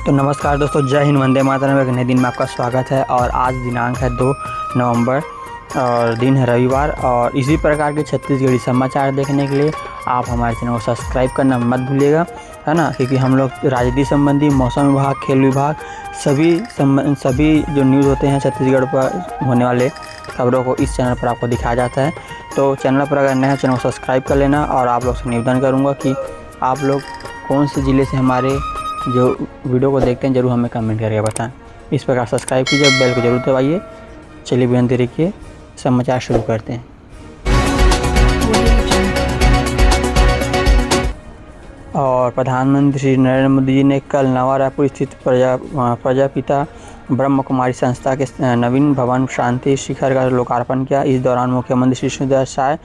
तो नमस्कार दोस्तों, जय हिंद, वंदे मातरम। एक नए दिन में आपका स्वागत है। और आज दिनांक है 2 नवंबर और दिन है रविवार। और इसी प्रकार के छत्तीसगढ़ी समाचार देखने के लिए आप हमारे चैनल को सब्सक्राइब करना मत भूलिएगा, है ना। क्योंकि हम लोग राजनीति संबंधी, मौसम विभाग, खेल विभाग, सभी जो न्यूज़ होते हैं छत्तीसगढ़ पर होने वाले खबरों को इस चैनल पर आपको दिखाया जाता है। तो चैनल पर अगर नए हैं, चैनल को सब्सक्राइब कर लेना। और आप लोग से निवेदन करूँगा कि आप लोग कौन से ज़िले से हमारे जो वीडियो को देखते हैं ज़रूर हमें कमेंट करके बताएं। इस प्रकार सब्सक्राइब कीजिए, बेल को जरूर दबाइए। चलिए बिना देरी के समाचार शुरू करते हैं। और प्रधानमंत्री श्री नरेंद्र मोदी जी ने कल नवा रायपुर स्थित प्रजापिता ब्रह्म कुमारी संस्था के नवीन भवन शांति शिखर का लोकार्पण किया। इस दौरान मुख्यमंत्री श्री सुंदर साय,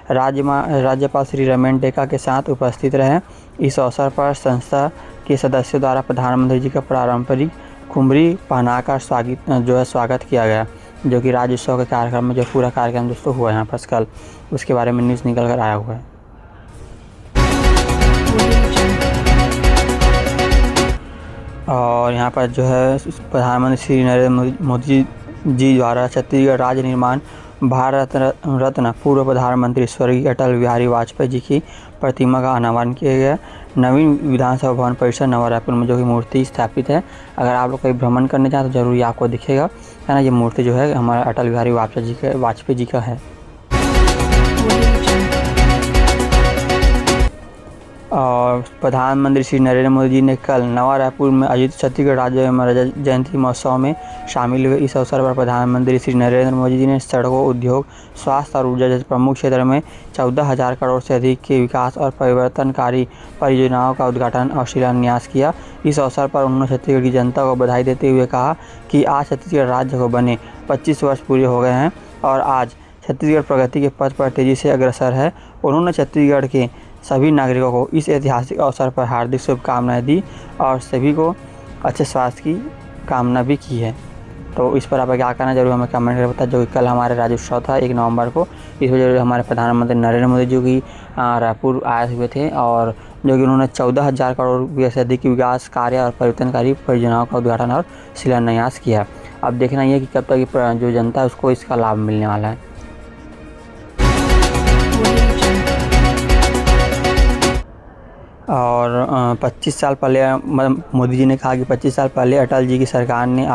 राज्यपाल श्री रमेन डेका के साथ उपस्थित रहे। इस अवसर पर संस्था के सदस्यों द्वारा प्रधानमंत्री जी का पारंपरिक खुमरी पहनाकर स्वागत किया गया, जो कि राज्योत्सव के कार्यक्रम में जो पूरा कार्यक्रम दोस्तों हुआ यहाँ पर कल, उसके बारे में न्यूज़ निकल कर आया हुआ है। और यहाँ पर जो है प्रधानमंत्री श्री नरेंद्र मोदी जी द्वारा छत्तीसगढ़ राज्य निर्माण भारत रत्न पूर्व प्रधानमंत्री स्वर्गीय अटल बिहारी वाजपेयी जी की प्रतिमा का अनावरण किया गया। नवीन विधानसभा भवन परिसर नवा रायपुर में जो कि मूर्ति स्थापित है। अगर आप लोग कहीं भ्रमण करने जाए तो जरूर ये आपको दिखेगा, है ना। ये मूर्ति जो है हमारा अटल बिहारी वाजपेयी जी का है। और प्रधानमंत्री श्री नरेंद्र मोदी जी ने कल नवा रायपुर में आयोजित छत्तीसगढ़ राज्य महाराजा जयंती महोत्सव में शामिल हुए। इस अवसर पर प्रधानमंत्री श्री नरेंद्र मोदी जी ने सड़कों, उद्योग, स्वास्थ्य और ऊर्जा जैसे प्रमुख क्षेत्र में 14,000 करोड़ से अधिक के विकास और परिवर्तनकारी परियोजनाओं का उद्घाटन और शिलान्यास किया। इस अवसर पर उन्होंने छत्तीसगढ़ की जनता को बधाई देते हुए कहा कि आज छत्तीसगढ़ राज्य को बने 25 वर्ष पूरे हो गए हैं और आज छत्तीसगढ़ प्रगति के पथ पर तेजी से अग्रसर है। उन्होंने छत्तीसगढ़ के सभी नागरिकों को इस ऐतिहासिक अवसर पर हार्दिक शुभकामनाएं दी और सभी को अच्छे स्वास्थ्य की कामना भी की है। तो इस पर आप क्या कहना जरूर हमें कमेंट करके बताएं। जो कि कल हमारे राज्योत्सव था 1 नवंबर को, इस वजह हमारे प्रधानमंत्री नरेंद्र मोदी जी की रायपुर आए हुए थे और जो कि उन्होंने 14,000 करोड़ से अधिक विकास कार्य और परिवर्तनकारी परियोजनाओं का उद्घाटन और शिलान्यास किया। अब देखना ये कि कब तक जो जनता है उसको इसका लाभ मिलने वाला है। और 25 साल पहले मोदी जी ने कहा कि 25 साल पहले अटल जी की सरकार ने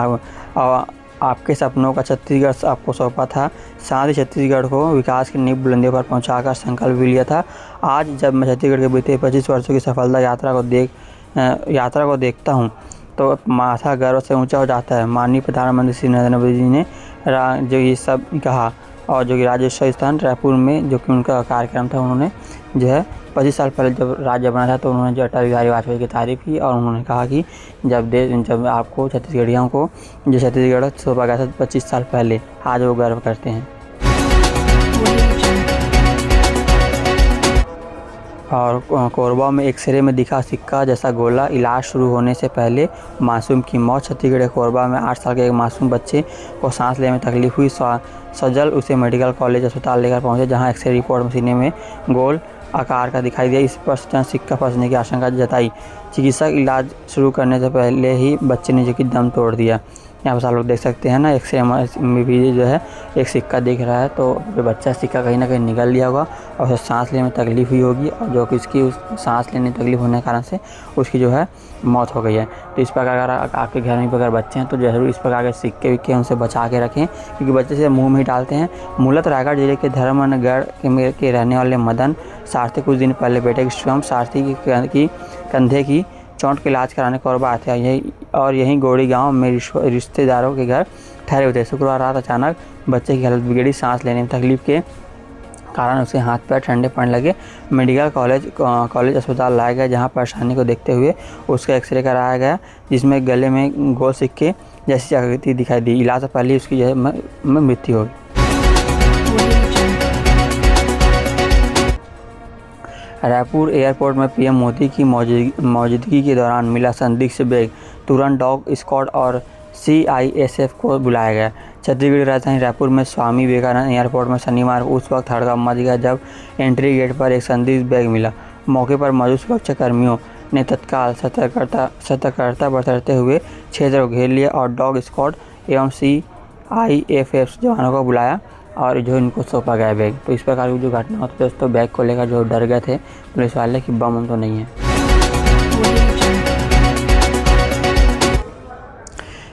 आपके सपनों का छत्तीसगढ़ आपको सौंपा था। साथ ही छत्तीसगढ़ को विकास की नई बुलंदियों पर पहुंचाकर संकल्प भी लिया था। आज जब मैं छत्तीसगढ़ के बीते 25 वर्षों की सफलता यात्रा को देखता हूं तो माथा गर्व से ऊंचा हो जाता है। माननीय प्रधानमंत्री श्री नरेंद्र मोदी जी ने जो ये सब कहा और जो कि राज्योत्सव स्थान रायपुर में जो कि उनका कार्यक्रम था, उन्होंने जो है 25 साल पहले जब राज्य बना था तो उन्होंने जो अटल बिहारी वाजपेयी की तारीफ़ की और उन्होंने कहा कि जब आपको छत्तीसगढ़ियों को जो छत्तीसगढ़ सौंपा गया था 25 साल पहले, आज वो गर्व करते हैं। और कोरबा में एक्सरे में दिखा सिक्का जैसा गोला, इलाज शुरू होने से पहले मासूम की मौत। छत्तीसगढ़ के कोरबा में 8 साल के एक मासूम बच्चे को सांस लेने में तकलीफ हुई। सजल उसे मेडिकल कॉलेज अस्पताल लेकर पहुंचे, जहां एक्सरे रिपोर्ट में सीने में गोल आकार का दिखाई दिया। इस पर सिक्का फंसने की आशंका जताई। चिकित्सक इलाज शुरू करने से पहले ही बच्चे ने जो कि दम तोड़ दिया। यहाँ पर आप लोग देख सकते हैं ना, एक्सरे में भी जो है एक सिक्का दिख रहा है। तो बच्चा सिक्का कहीं ना कहीं निकल लिया होगा और उसे सांस लेने में तकलीफ हुई होगी और जो कि उसकी सांस लेने में तकलीफ होने के कारण से उसकी जो है मौत हो गई है। तो इस प्रकार अगर आपके घर में अगर बच्चे हैं तो जरूर इस प्रकार के सिक्के विक्के उनसे बचा के रखें, क्योंकि बच्चे से मुँह में ही डालते हैं। मूलतः रायगढ़ जिले के धर्मनगढ़ के रहने वाले मदन सारथी कुछ दिन पहले बेटे शिवम सारथी की कंधे की चोट के इलाज कराने कोरबा आए थे और यहीं गोड़ी गांव में रिश्तेदारों के घर ठहरे हुए थे। शुक्रवार रात अचानक बच्चे की हालत बिगड़ी। सांस लेने में तकलीफ के कारण उसके हाथ पैर ठंडे पड़ने लगे। मेडिकल कॉलेज अस्पताल लाया गया, जहां परेशानी को देखते हुए उसका एक्सरे कराया गया, जिसमें गले में गोल सिक्के जैसी आकृति दिखाई दी। इलाज से पहले उसकी जो है मृत्यु हो गई। रायपुर एयरपोर्ट में पीएम मोदी की मौजूदगी के दौरान मिला संदिग्ध बैग, तुरंत डॉग स्क्वाड और सीआईएसएफ को बुलाया गया। छत्तीसगढ़ की राजधानी रायपुर में स्वामी विवेकानंद एयरपोर्ट में शनिवार को उस वक्त हड़कंप मच गया जब एंट्री गेट पर एक संदिग्ध बैग मिला। मौके पर मौजूद सुरक्षा कर्मियों ने तत्काल सतर्कता बरतते हुए क्षेत्र को घेर लिया और डॉग स्क्वाड एवं CIFF जवानों को बुलाया और जो इनको सौंपा गया बैग। तो इस प्रकार की जो घटना होती है दोस्तों, बैग को लेकर जो डर गए थे पुलिस वाले कि बम तो नहीं है।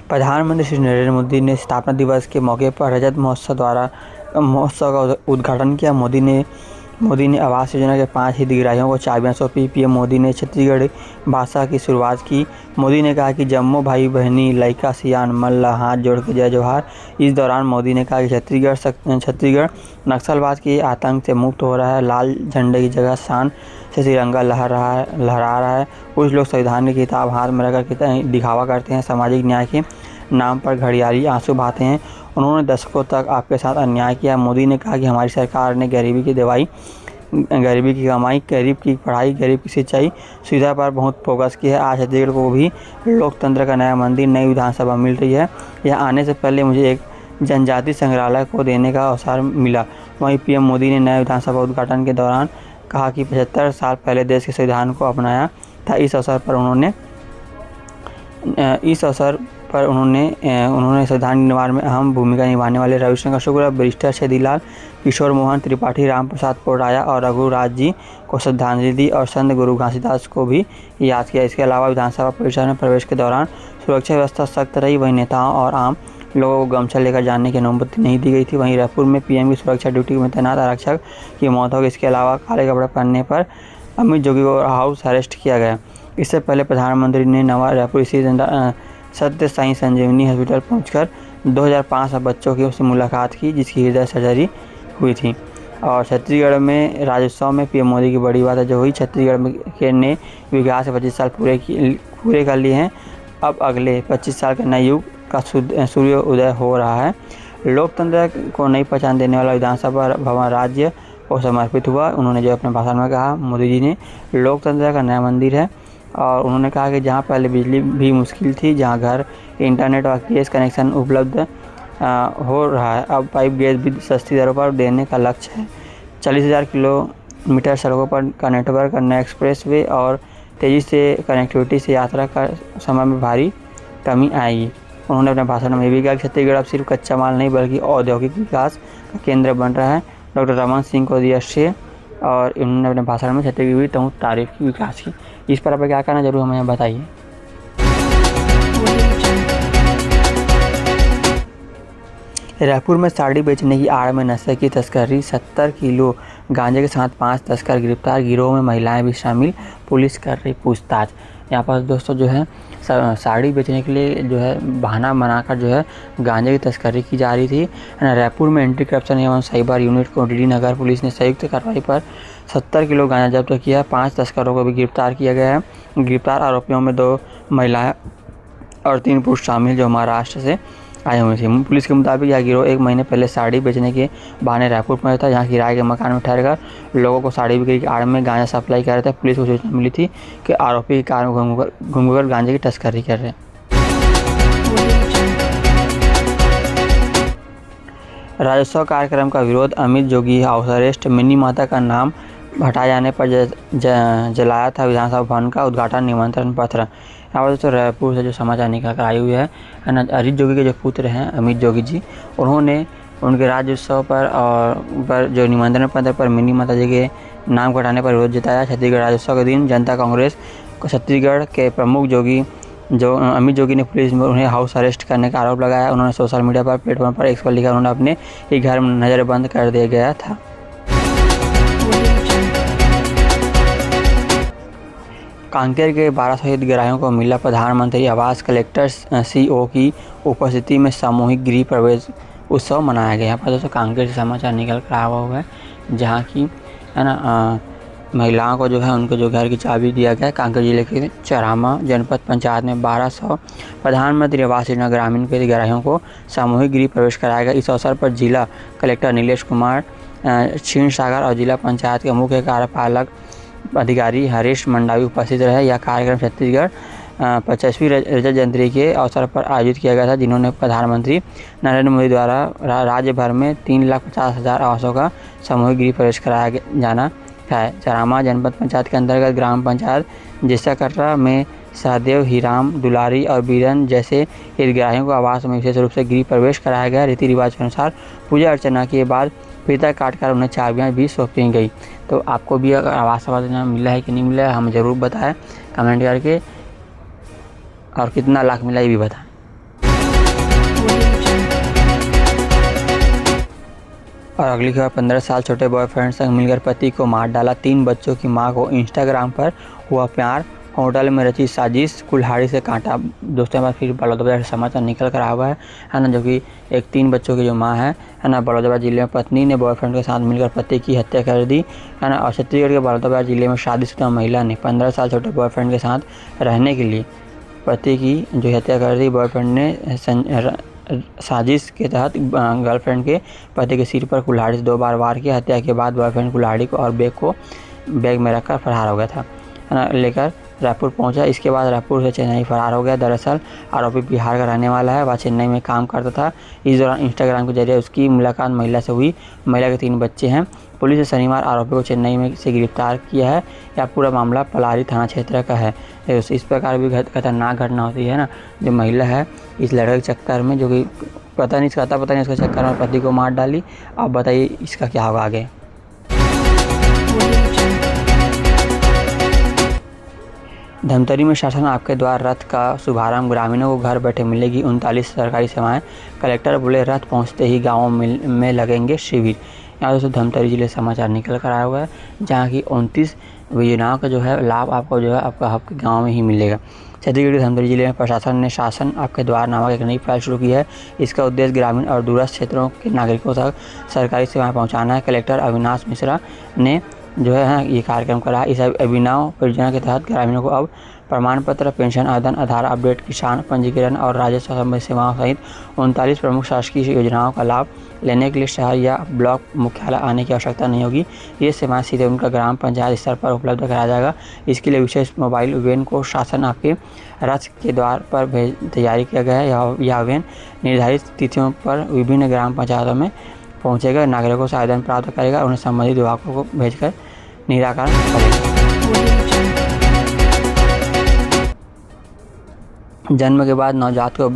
प्रधानमंत्री श्री नरेंद्र मोदी ने स्थापना दिवस के मौके पर रजत महोत्सव का उद्घाटन किया। मोदी ने आवास योजना के 5 हितग्राहियों को चाबियां सौंपी। PM मोदी ने छत्तीसगढ़ी भाषा की शुरुआत की। मोदी ने कहा कि जम्मू भाई बहनी लइका सियान मल्ला हाथ जोड़ के जय जोहार। इस दौरान मोदी ने कहा कि छत्तीसगढ़ नक्सलवाद के आतंक से मुक्त हो रहा है। लाल झंडे की जगह शान से तिरंगा लहरा रहा है। कुछ लोग संविधान की किताब हाथ में रखकर दिखावा करते हैं, सामाजिक न्याय के नाम पर घड़ियाली आंसू बहाते हैं। उन्होंने दशकों तक आपके साथ अन्याय किया। मोदी ने कहा कि हमारी सरकार ने गरीबी की दवाई, गरीबी की कमाई, गरीब की पढ़ाई, गरीब की सिंचाई सुविधा पर बहुत फोकस किया है। आज छत्तीसगढ़ को भी लोकतंत्र का नया मंदिर, नई विधानसभा मिल रही है। यह आने से पहले मुझे एक जनजाति संग्रहालय को देने का अवसर मिला। वहीं PM मोदी ने नए विधानसभा उद्घाटन के दौरान कहा कि 75 साल पहले देश के संविधान को अपनाया था। इस अवसर पर उन्होंने संविधान निर्माण में अहम भूमिका निभाने वाले रविशंकर शुक्ला, बैरिस्टर छेदीलाल, किशोर मोहन त्रिपाठी, रामप्रसाद पौड़ाया और रघुराज जी को श्रद्धांजलि दी और संत गुरु घासीदास को भी याद किया। इसके अलावा विधानसभा परिसर में प्रवेश के दौरान सुरक्षा व्यवस्था सख्त रही। वहीं नेताओं और आम लोगों को गमछा लेकर जाने की अनुमति नहीं दी गई थी। वहीं रायपुर में PM की सुरक्षा ड्यूटी में तैनात आरक्षक की मौत हो गई। इसके अलावा काले कपड़े पहनने पर अमित जोगी को हाउस अरेस्ट किया गया। इससे पहले प्रधानमंत्री ने नवा रायपुर स्थित सत्य साई संजीवनी हॉस्पिटल पहुंचकर 2005 बच्चों की उससे मुलाकात की, जिसकी हृदय सर्जरी हुई थी। और छत्तीसगढ़ में राज्योत्सव में PM मोदी की बड़ी बात जो हुई, छत्तीसगढ़ ने विकास के 25 साल पूरे कर लिए हैं। अब अगले 25 साल के नए युग का सूर्य उदय हो रहा है। लोकतंत्र को नई पहचान देने वाला विधानसभा भवन राज्य को समर्पित हुआ। उन्होंने जो अपने भाषण में कहा, मोदी जी ने लोकतंत्र का नया मंदिर है। और उन्होंने कहा कि जहां पहले बिजली भी मुश्किल थी, जहां घर, इंटरनेट और गैस कनेक्शन उपलब्ध हो रहा है, अब पाइप गैस भी सस्ती दरों पर देने का लक्ष्य है। 40,000 किलोमीटर सड़कों पर का नेटवर्क, नए एक्सप्रेसवे और तेज़ी से कनेक्टिविटी से यात्रा का समय में भारी कमी आएगी। उन्होंने अपने भाषण में भी कहा कि छत्तीसगढ़ अब सिर्फ कच्चा माल नहीं बल्कि औद्योगिक विकास का केंद्र बन रहा है। डॉक्टर रमन सिंह को दिया श्रेय और उन्होंने अपने भाषण में छत्तीसगढ़ की तारीफ की, विकास की। इस पर आप क्या कहना जरूर हमें बताइए। रायपुर में साड़ी बेचने की आड़ में नशे की तस्करी, 70 किलो गांजे के साथ 5 तस्कर गिरफ्तार। गिरोह में महिलाएं भी शामिल, पुलिस कर रही पूछताछ। यहाँ पर दोस्तों जो है साड़ी बेचने के लिए जो है बहाना बनाकर जो है गांजे की तस्करी की जा रही थी। रायपुर में एंटी करप्शन एवं साइबर यूनिट को DD नगर पुलिस ने संयुक्त कार्रवाई पर 70 किलो गांजा जब्त किया। 5 तस्करों को भी गिरफ्तार किया गया है। गिरफ्तार आरोपियों में 2 महिलाएं और 3 पुरुष शामिल जो महाराष्ट्र से आए हुए थे। पुलिस के मुताबिक यह गिरोह 1 महीने पहले साड़ी बेचने के बहाने रायपुर पहुंचा था, जहां किराए के मकान में ठहरकर लोगों को साड़ी बिक्री की आड़ में गांजा सप्लाई कर रहे थे। पुलिस को सूचना मिली थी कि आरोपी की कार में घूमकर गांजे की तस्करी कर रहे हैं। राज्योत्सव कार्यक्रम का विरोध, Amit Jogi house arrest. Mini माता का नाम हटाए जाने पर जलाया था विधानसभा भवन का उद्घाटन निमंत्रण पत्र। यहाँ पर दोस्तों रायपुर से जो समाचार निकल कर आई हुई है ना, अरित जोगी के जो पुत्र हैं अमित जोगी जी, उन्होंने उनके राज्योत्सव पर जो निमंत्रण पत्र पर मिनी माता जी के नाम को हटाने पर विरोध जताया। छत्तीसगढ़ राज्योत्सव के दिन जनता कांग्रेस छत्तीसगढ़ के प्रमुख अमित जोगी ने पुलिस में उन्हें हाउस अरेस्ट करने का आरोप लगाया। उन्होंने सोशल मीडिया पर प्लेटफॉर्म पर एक्स पर लिखा उन्होंने अपने ही घर में नज़रबंद कर दिया गया था। कांकेर के 1200 हितग्राहियों को मिला प्रधानमंत्री आवास। कलेक्टर CO की उपस्थिति में सामूहिक गृह प्रवेश उत्सव मनाया गया। यहाँ पर दोस्तों कांकेर से समाचार निकल कर आया हुआ है, जहाँ की है ना महिलाओं को जो है उनको जो घर की चाबी दिया गया। कांकेर जिले के चरामा जनपद पंचायत में 1200 प्रधानमंत्री आवास योजना ग्रामीण के हितग्राहियों को सामूहिक गृह प्रवेश कराया गया। इस अवसर पर जिला कलेक्टर नीलेश कुमार क्षीरसागर और जिला पंचायत के मुख्य कार्यपालक अधिकारी हरीश मंडावी उपस्थित रहे। यह कार्यक्रम छत्तीसगढ़ 50वीं रजत जयंती के अवसर पर आयोजित किया गया था, जिन्होंने प्रधानमंत्री नरेंद्र मोदी द्वारा राज्य भर में 3,50,000 आवासों का सामूहिक गृह प्रवेश कराया जाना है। चरामा जनपद पंचायत के अंतर्गत ग्राम पंचायत जेसाकटरा में सहदेव, हीराम, दुलारी और बीरन जैसे हितग्राहियों को आवास में विशेष रूप से गृह प्रवेश कराया गया। रीति रिवाज के अनुसार पूजा अर्चना के बाद फीता काटकर उन्हें चाबियाँ भी सौंपी गई। तो आपको भी अगर आवास योजना मिला है कि नहीं मिला है हमें ज़रूर बताएं कमेंट करके, और कितना लाख मिला ये भी बताएं। और अगली खबर, 15 साल छोटे बॉयफ्रेंड संग मिलकर पति को मार डाला, 3 बच्चों की मां को इंस्टाग्राम पर हुआ प्यार, होटल में रची साजिश, कुल्हाड़ी से काटा। दोस्तों हमारे फिर बलौदाबाद से समाचार निकल कर आया हुआ है ना, जो कि एक 3 बच्चों की जो मां है ना, बलौदाबाद जिले में पत्नी ने बॉयफ्रेंड के साथ मिलकर पति की हत्या कर दी है ना। और छत्तीसगढ़ के बलौदाबाद जिले में शादीशुदा महिला ने 15 साल छोटे बॉयफ्रेंड के साथ रहने के लिए पति की जो हत्या कर दी। बॉयफ्रेंड ने साजिश के तहत गर्लफ्रेंड के पति के सिर पर कुल्हाड़ी से 2 बार वार किया। हत्या के बाद बॉयफ्रेंड कुल्हाड़ी को और बैग में रखकर फरार हो गया था है ना, लेकर रायपुर पहुंचा। इसके बाद रायपुर से चेन्नई फरार हो गया। दरअसल आरोपी बिहार का रहने वाला है, वह चेन्नई में काम करता था। इस दौरान इंस्टाग्राम के जरिए उसकी मुलाकात महिला से हुई। महिला के 3 बच्चे हैं। पुलिस ने शनिवार आरोपी को चेन्नई में से गिरफ्तार किया है। यह पूरा मामला पलारी थाना क्षेत्र का है। इस प्रकार भी खतरनाक घटना होती है ना, जो महिला है इस लड़के के चक्कर में, जो कि पता नहीं उसके चक्कर में पति को मार डाली। आप बताइए इसका क्या होगा आगे। धमतरी में शासन आपके द्वार रथ का शुभारंभ, ग्रामीणों को घर बैठे मिलेगी 39 सरकारी सेवाएं। कलेक्टर बोले रथ पहुंचते ही गाँवों में लगेंगे शिविर। यहाँ दोस्तों धमतरी जिले समाचार निकल कर आया हुआ है, जहाँ की 29 योजनाओं का जो है लाभ आपको जो है आपके गाँव में ही मिलेगा। छत्तीसगढ़ के धमतरी जिले में प्रशासन ने शासन आपके द्वार नामक एक नई पहल शुरू की है। इसका उद्देश्य ग्रामीण और दूरस्थ क्षेत्रों के नागरिकों तक सरकारी सेवाएं पहुंचाना है। कलेक्टर अविनाश मिश्रा ने जो है ये कार्यक्रम करा। इस अभिनव परियोजना के तहत ग्रामीणों को अब प्रमाण पत्र, पेंशन आवेदन, आधार अपडेट, किसान पंजीकरण और राजस्व संबंधी सेवाओं सहित 39 प्रमुख शासकीय योजनाओं का लाभ लेने के लिए शहर या ब्लॉक मुख्यालय आने की आवश्यकता नहीं होगी। ये सेवाएं सीधे उनका ग्राम पंचायत स्तर पर उपलब्ध कराया जाएगा। इसके लिए विशेष मोबाइल वैन को शासन आपके रथ के द्वार पर तैयारी किया गया है। यह वैन निर्धारित तिथियों पर विभिन्न ग्राम पंचायतों में पहुंचेगा, नागरिकों से आवेदन प्राप्त करेगा, उन्हें संबंधित विभागों को भेजकर निराकरण करेगा। जन्म के बाद नवजात को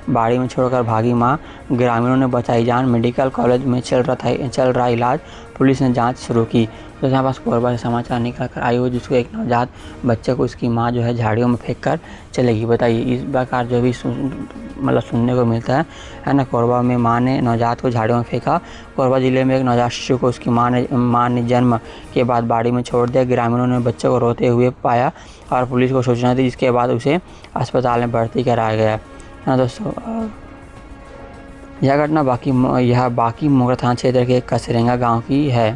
बाड़ी में छोड़कर भागी मां, ग्रामीणों ने बचाई जान। मेडिकल कॉलेज में चल रहा इलाज, पुलिस ने जांच शुरू की। तो यहाँ पास कोरबा से समाचार निकल कर आई हुई, जिसको एक नवजात बच्चे को उसकी मां जो है झाड़ियों में फेंक कर चलेगी। बताइए इस प्रकार जो भी मतलब सुनने को मिलता है ना। कोरबा में मां ने नवजात को झाड़ियों में फेंका। कोरबा जिले में एक नवजात शिशु को उसकी मां ने जन्म के बाद बाड़ी में छोड़ दिया। ग्रामीणों ने बच्चे को रोते हुए पाया और पुलिस को सूचना दी, जिसके बाद उसे अस्पताल में भर्ती कराया गया है दोस्तों। यह घटना बाकी मोगरा थाना क्षेत्र के कसरेंगा गांव की है।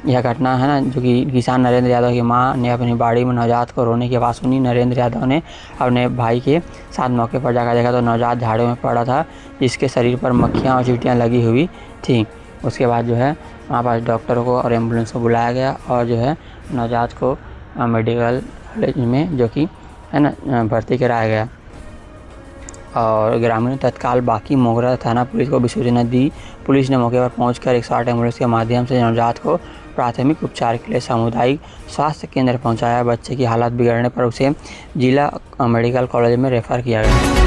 यह घटना है ना, जो कि किसान नरेंद्र यादव की मां ने अपनी बाड़ी में नवजात को रोने की आवाज़ सुनी। नरेंद्र यादव ने अपने भाई के साथ मौके पर जाकर देखा तो नवजात झाड़ियों में पड़ा था, जिसके शरीर पर मक्खियां और चींटियां लगी हुई थी। उसके बाद जो है वहाँ पर डॉक्टरों को और एम्बुलेंस को बुलाया गया और जो है नवजात को मेडिकल कॉलेज में जो कि है ना भर्ती कराया गया। और ग्रामीणों ने तत्काल बाकी मोगरा थाना पुलिस को भी सूचना दी। पुलिस ने मौके पर पहुंचकर 108 एम्बुलेंस के माध्यम से नवजात को प्राथमिक उपचार के लिए सामुदायिक स्वास्थ्य केंद्र पहुंचाया। बच्चे की हालत बिगड़ने पर उसे जिला मेडिकल कॉलेज में रेफर किया गया।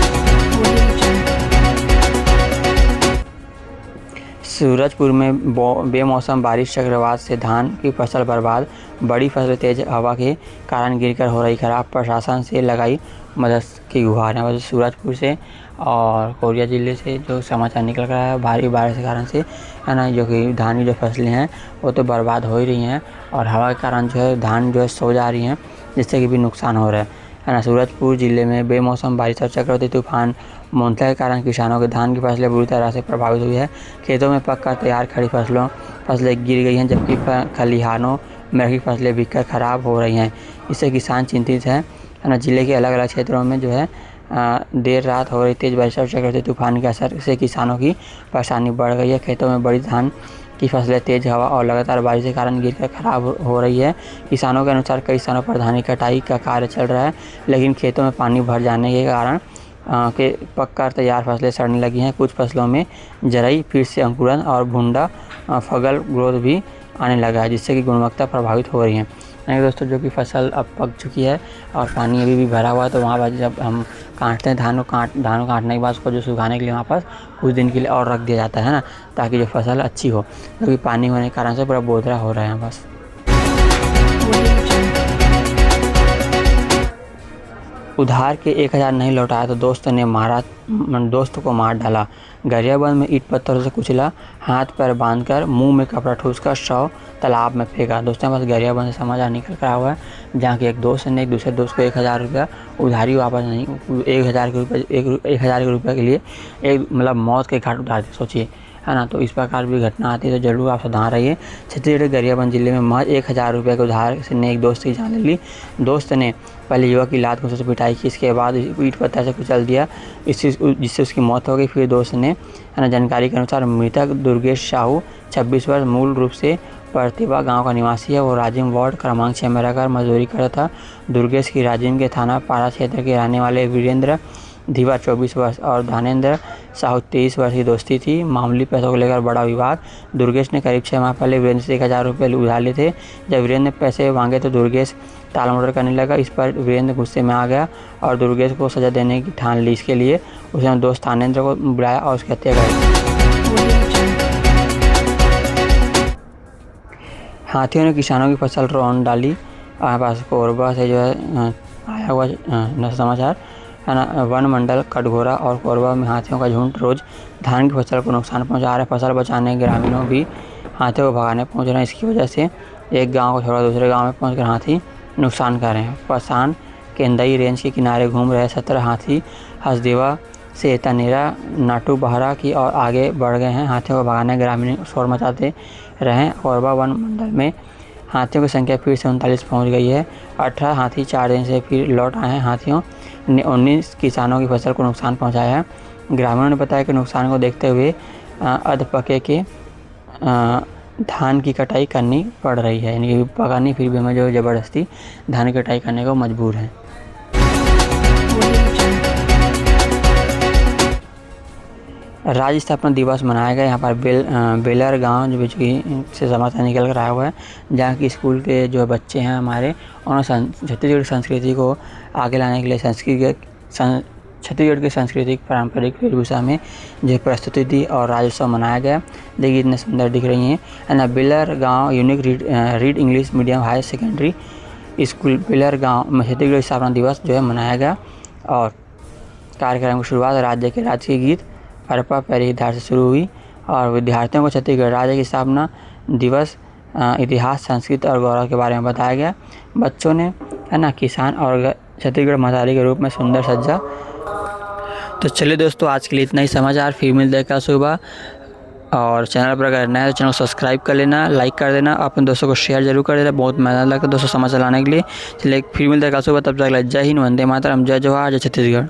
सूरजपुर में बेमौसम बारिश, चक्रवात से धान की फसल बर्बाद, बड़ी फसल तेज हवा के कारण गिरकर हो रही खराब, प्रशासन से लगाई मदद की गुहार। है सूरजपुर से और कोरिया जिले से जो समाचार निकल कर आया है, भारी बारिश के कारण से है ना, जो कि धान की जो फसलें हैं वो तो बर्बाद हो ही रही हैं और हवा के कारण जो है धान जो है सो जा रही हैं, जिससे कि भी नुकसान हो रहा है ना। सूरजपुर जिले में बेमौसम बारिश और चक्रवाती तूफान मोंथा के कारण किसानों के धान की फसलें बुरी तरह से प्रभावित हुई है। खेतों में पककर तैयार खड़ी फसलें गिर गई हैं, जबकि खलिहानों में रखी फसलें बिककर खराब हो रही हैं। इससे किसान चिंतित है ना। जिले के अलग अलग क्षेत्रों में जो है देर रात हो रही तेज बारिश और चक्रवाती तूफान के असर से किसानों की परेशानी बढ़ गई है। खेतों में बड़ी धान की फसलें तेज हवा और लगातार बारिश के कारण गिरकर खराब हो रही है। किसानों के अनुसार कई स्थानों पर धान की कटाई का कार्य चल रहा है, लेकिन खेतों में पानी भर जाने के कारण के पककर तैयार फसलें सड़ने लगी हैं। कुछ फसलों में जरई, फिर से अंकुरन और भुंडा फगल ग्रोथ भी आने लगा है, जिससे कि गुणवत्ता प्रभावित हो रही है। यानी दोस्तों जो कि फसल अब पक चुकी है और पानी अभी भी भरा हुआ है, तो वहाँ पर जब हम काटते हैं धान को काटने के बाद उसको जो सुखाने के लिए वहाँ पर कुछ दिन के लिए और रख दिया जाता है ना, ताकि जो फसल अच्छी हो, क्योंकि पानी होने के कारण से पूरा बोदरा हो रहा है बस। उधार के 1000 नहीं लौटाया तो दोस्त को मार डाला। गरियाबंद में ईंट पत्थरों से कुचला, हाथ पैर बांधकर मुंह में कपड़ा ठूसकर शव तालाब में फेंका। दोस्तों बस गरियाबंद से समाचार निकल कर आया हुआ है, जहाँ की एक दोस्त ने एक दूसरे दोस्त को 1000 रुपया उधारी वापस नहीं, 1000 के रुपये के लिए एक मतलब मौत के घाट उतार दी। सोचिए, है ना। तो इस प्रकार भी घटना आती है तो जरूर आप सावधान रहिए। छत्तीसगढ़ गरियाबंद जिले में महज 1000 रुपये के उधार से एक दोस्त की जान ले ली। दोस्त ने पहले युवक की लात घूंसे से पिटाई की, इसके बाद ईंट पत्थर से कुचल दिया, जिससे उसकी मौत हो गई। फिर दोस्त ने, है ना, जानकारी के अनुसार मृतक दुर्गेश साहू 26 वर्ष मूल रूप से प्रतिभा गांव का निवासी है। वो राजिम वार्ड क्रमांक 6 में रहकर मजदूरी करता था। दुर्गेश की राजिम के थाना पारा क्षेत्र के रहने वाले वीरेंद्र धीवा 24 वर्ष और धानेंद्र साहू 23 वर्ष की दोस्ती थी। मामूली पैसों को लेकर बड़ा विवाद। दुर्गेश ने करीब 6 माह पहले वीरेंद्र से 1000 रुपये उधार लिए थे। जब वीरेंद्र ने पैसे मांगे तो दुर्गेश टाल मटोल करने लगा। इस पर वीरेंद्र गुस्से में आ गया और दुर्गेश को सजा देने की ठान ली। इसके लिए उसने दोस्त धानेंद्र को बुलाया और उसकी हत्या कर दी। हाथियों ने किसानों की फसल रौंद डाली। पास कोरबा से जो है आया हुआ समाचार, है ना। वन मंडल कटघोरा और कोरबा में हाथियों का झुंड रोज धान की फसल को नुकसान पहुंचा रहा है। फसल बचाने ग्रामीणों भी हाथियों को भगाने पहुंच रहे हैं। इसकी वजह से एक गांव को छोड़ा दूसरे गांव में पहुंचकर हाथी नुकसान कर रहे हैं। पसान केंदई रेंज के किनारे घूम रहे 17 हाथी हसदेवा से तनेरा नाटू बहरा की और आगे बढ़ गए हैं। हाथियों को भगाने ग्रामीण शोर मचाते रहे। कोरबा वन मंडल में हाथियों की संख्या फिर से 39 पहुँच गई है। 18 हाथी 4 दिन से फिर लौट आए हैं। हाथियों ने 19 किसानों की फसल को नुकसान पहुंचाया है। ग्रामीणों ने बताया कि नुकसान को देखते हुए अधपके के धान की कटाई करनी पड़ रही है। यानी कि पका नहीं, फिर भी हमें जो ज़बरदस्ती धान की कटाई करने को मजबूर हैं। राज्य स्थापना दिवस मनाया गया। यहाँ पर बेलर गांव जो कि से समाचार निकल कर आया हुआ है, जहाँ की स्कूल के जो बच्चे हैं हमारे, उन्होंने छत्तीसगढ़ संस्कृति को आगे लाने के लिए छत्तीसगढ़ की सांस्कृतिक पारंपरिक वेशभूषा में जो प्रस्तुति दी और राज्योत्सव मनाया गया। देखिए इतने सुंदर दिख रही हैं, है ना। बेलर गाँव unique read English medium higher secondary school Belar गाँव में छत्तीसगढ़ स्थापना दिवस जो है मनाया गया। और कार्यक्रम की शुरुआत राज्य के राजकीय गीत अरपा पैरी धार से शुरू हुई और विद्यार्थियों को छत्तीसगढ़ राज्य की स्थापना दिवस, इतिहास, संस्कृति और गौरव के बारे में बताया गया। बच्चों ने, है ना, किसान और छत्तीसगढ़ मदारी के रूप में सुंदर सज्जा। तो चलिए दोस्तों, आज के लिए इतना ही समाचार। फिर मिलते हैं कल सुबह। और चैनल पर अगर नया है तो चैनल को सब्सक्राइब कर लेना, लाइक कर देना, अपने दोस्तों को शेयर जरूर कर देना। बहुत मेहनत लगता है दोस्तों समाचार लाने के लिए। चलिए फिर मिलते हैं कल सुबह, तब तक जय हिंद, वंदे मातरम, जय जवाहर, जय छत्तीसगढ़।